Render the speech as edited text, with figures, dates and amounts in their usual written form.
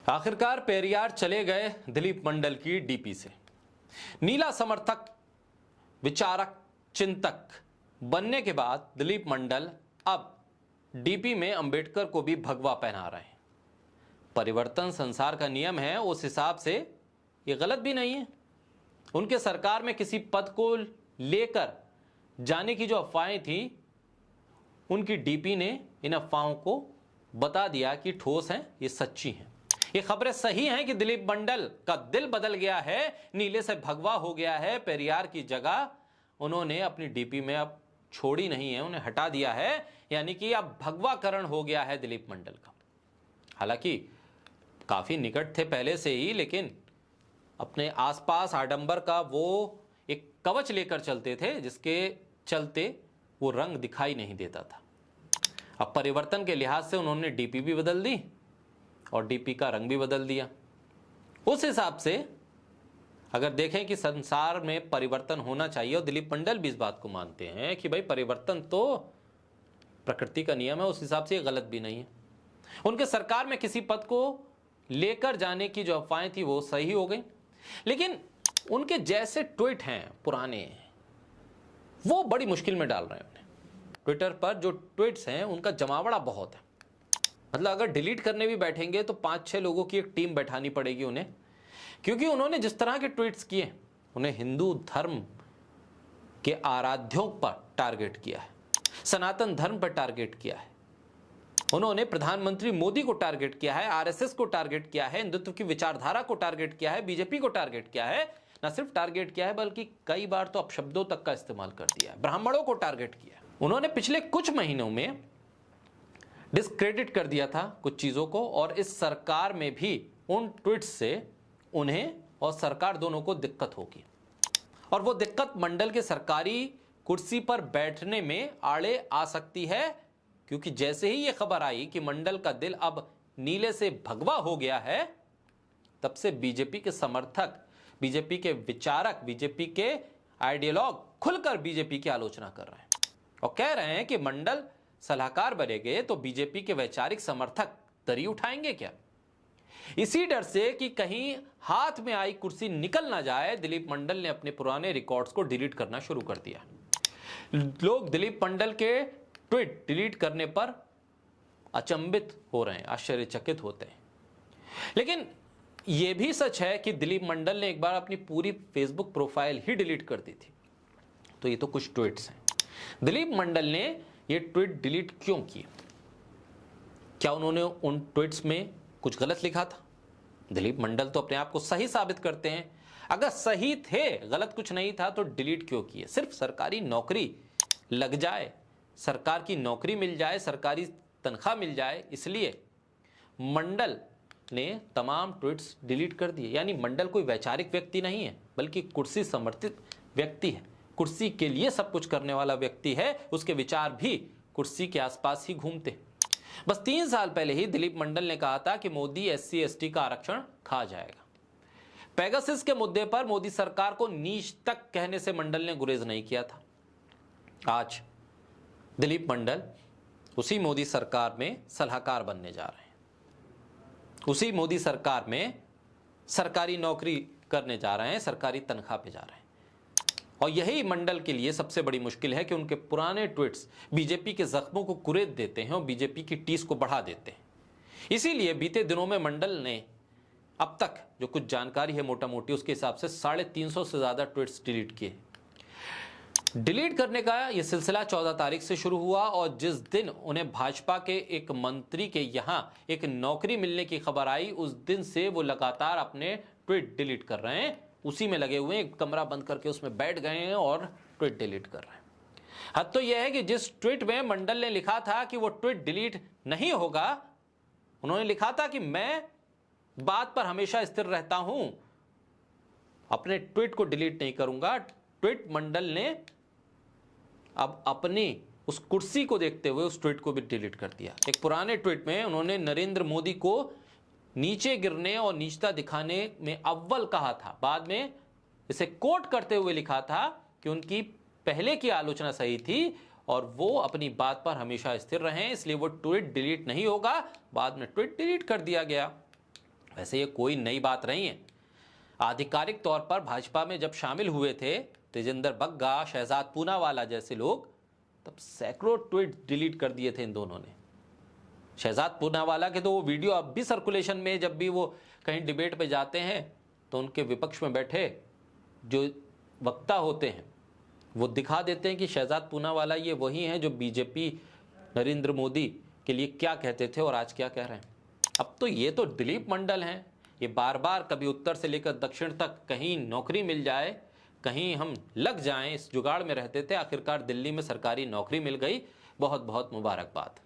आखिरकार पेरियार चले गए दिलीप मंडल की डीपी से। नीला समर्थक, विचारक, चिंतक बनने के बाद दिलीप मंडल अब डीपी में अंबेडकर को भी भगवा पहना रहे हैं। परिवर्तन संसार का नियम है, उस हिसाब से ये गलत भी नहीं है। उनके सरकार में किसी पद को लेकर जाने की जो अफवाहें थी, उनकी डीपी ने इन अफवाहों को बता दिया कि ठोस हैं, ये सच्ची हैं। ये खबरें सही हैं कि दिलीप मंडल का दिल बदल गया है, नीले से भगवा हो गया है। पेरियार की जगह उन्होंने अपनी डीपी में अब छोड़ी नहीं है, उन्हें हटा दिया है, यानी कि अब भगवाकरण हो गया है दिलीप मंडल का। हालांकि काफी निकट थे पहले से ही, लेकिन अपने आसपास आडंबर का वो एक कवच लेकर चलते थे, जिसके चलते वो रंग दिखाई नहीं देता था। अब परिवर्तन के लिहाज से उन्होंने डीपी भी बदल दी और डीपी का रंग भी बदल दिया। उस हिसाब से अगर देखें कि संसार में परिवर्तन होना चाहिए, और दिलीप मंडल भी इस बात को मानते हैं कि भाई परिवर्तन तो प्रकृति का नियम है, उस हिसाब से ये गलत भी नहीं है। उनके सरकार में किसी पद को लेकर जाने की जो अफवाहें थी वो सही हो गई, लेकिन उनके जैसे ट्वीट हैं पुराने, वो बड़ी मुश्किल में डाल रहे हैं उन्हें। ट्विटर पर जो ट्वीट्स हैं उनका जमावड़ा बहुत है। मतलब अगर डिलीट करने भी बैठेंगे तो 5-6 लोगों की एक टीम बैठानी पड़ेगी उन्हें, क्योंकि उन्होंने जिस तरह के ट्वीट्स किए, उन्हें हिंदू धर्म के आराध्यों पर टारगेट किया है, सनातन धर्म पर टारगेट किया है, उन्होंने प्रधानमंत्री मोदी को टारगेट किया है, आरएसएस को टारगेट किया है, हिंदुत्व की विचारधारा को टारगेट किया है, बीजेपी को टारगेट किया है। न सिर्फ टारगेट किया है बल्कि कई बार तो अपशब्दों तक का इस्तेमाल कर दिया है, ब्राह्मणों को टारगेट किया है। उन्होंने पिछले कुछ महीनों में डिस्क्रेडिट कर दिया था कुछ चीजों को, और इस सरकार में भी उन ट्वीट्स से उन्हें और सरकार दोनों को दिक्कत होगी, और वो दिक्कत मंडल के सरकारी कुर्सी पर बैठने में आड़े आ सकती है, क्योंकि जैसे ही ये खबर आई कि मंडल का दिल अब नीले से भगवा हो गया है, तब से बीजेपी के समर्थक, बीजेपी के विचारक, बीजेपी के आइडियोलॉग खुलकर बीजेपी की आलोचना कर रहे हैं और कह रहे हैं कि मंडल सलाहकार बनेंगे तो बीजेपी के वैचारिक समर्थक दरी उठाएंगे क्या। इसी डर से कि कहीं हाथ में आई कुर्सी निकल ना जाए, दिलीप मंडल ने अपने पुराने रिकॉर्ड्स को डिलीट करना शुरू कर दिया। लोग दिलीप मंडल के ट्वीट डिलीट करने पर अचंभित हो रहे हैं, आश्चर्यचकित होते हैं। लेकिन यह भी सच है कि दिलीप मंडल ने एक बार अपनी पूरी फेसबुक प्रोफाइल ही डिलीट कर दी थी। तो ये तो कुछ ट्वीट्स हैं। दिलीप मंडल ने ये ट्वीट डिलीट क्यों किए? क्या उन्होंने उन ट्वीट्स में कुछ गलत लिखा था? दिलीप मंडल तो अपने आप को सही साबित करते हैं। अगर सही थे, गलत कुछ नहीं था, तो डिलीट क्यों किए? सिर्फ सरकारी नौकरी लग जाए, सरकार की नौकरी मिल जाए, सरकारी तनख्वाह मिल जाए, इसलिए मंडल ने तमाम ट्वीट्स डिलीट कर दिए। यानी मंडल कोई वैचारिक व्यक्ति नहीं है, बल्कि कुर्सी समर्थित व्यक्ति है, कुर्सी के लिए सब कुछ करने वाला व्यक्ति है। उसके विचार भी कुर्सी के आसपास ही घूमते। बस 3 साल पहले ही दिलीप मंडल ने कहा था कि मोदी SC/ST का आरक्षण खा जाएगा। पेगासस के मुद्दे पर मोदी सरकार को नीच तक कहने से मंडल ने गुरेज नहीं किया था। आज दिलीप मंडल उसी मोदी सरकार में सलाहकार बनने जा रहे हैं, उसी मोदी सरकार में सरकारी नौकरी करने जा रहे हैं, सरकारी तनख्वाह पे जा रहे हैं। और यही मंडल के लिए सबसे बड़ी मुश्किल है कि उनके पुराने ट्वीट्स बीजेपी के जख्मों को कुरेद देते हैं और बीजेपी की टीस को बढ़ा देते हैं। इसीलिए बीते दिनों में मंडल ने अब तक जो कुछ जानकारी है मोटा मोटी, उसके हिसाब से 350 से ज्यादा ट्वीट्स डिलीट किए। डिलीट करने का यह सिलसिला 14 तारीख से शुरू हुआ, और जिस दिन उन्हें भाजपा के एक मंत्री के यहां एक नौकरी मिलने की खबर आई, उस दिन से वो लगातार अपने ट्वीट डिलीट कर रहे हैं। उसी में लगे हुए हैं, कमरा बंद करके उसमें बैठ गए हैं और ट्वीट डिलीट कर रहे हैं। हद तो यह है कि जिस ट्वीट में मंडल ने लिखा था कि वो ट्वीट डिलीट नहीं होगा, उन्होंने लिखा था कि मैं बात पर हमेशा स्थिर रहता हूं, अपने ट्वीट को डिलीट नहीं करूंगा। ट्वीट मंडल ने अब अपनी उस कुर्सी को देखते हुए उस ट्वीट को भी डिलीट कर दिया। एक पुराने ट्वीट में उन्होंने नरेंद्र मोदी को नीचे गिरने और नीचता दिखाने में अव्वल कहा था। बाद में इसे कोट करते हुए लिखा था कि उनकी पहले की आलोचना सही थी और वो अपनी बात पर हमेशा स्थिर रहें, इसलिए वो ट्वीट डिलीट नहीं होगा। बाद में ट्वीट डिलीट कर दिया गया। वैसे ये कोई नई बात नहीं है। आधिकारिक तौर पर भाजपा में जब शामिल हुए थे तेजिंदर बग्गा, शहजाद पूनावाला जैसे लोग, तब सैकड़ों ट्वीट डिलीट कर दिए थे इन दोनों ने। शहजाद पूनावाला के तो वो वीडियो अब भी सर्कुलेशन में, जब भी वो कहीं डिबेट पे जाते हैं तो उनके विपक्ष में बैठे जो वक्ता होते हैं वो दिखा देते हैं कि शहजाद पूनावाला ये वही हैं जो बीजेपी नरेंद्र मोदी के लिए क्या कहते थे और आज क्या कह रहे हैं। अब तो ये तो दिलीप मंडल हैं, ये बार बार कभी उत्तर से लेकर दक्षिण तक कहीं नौकरी मिल जाए, कहीं हम लग जाएं, इस जुगाड़ में रहते थे। आखिरकार दिल्ली में सरकारी नौकरी मिल गई, बहुत बहुत मुबारकबाद।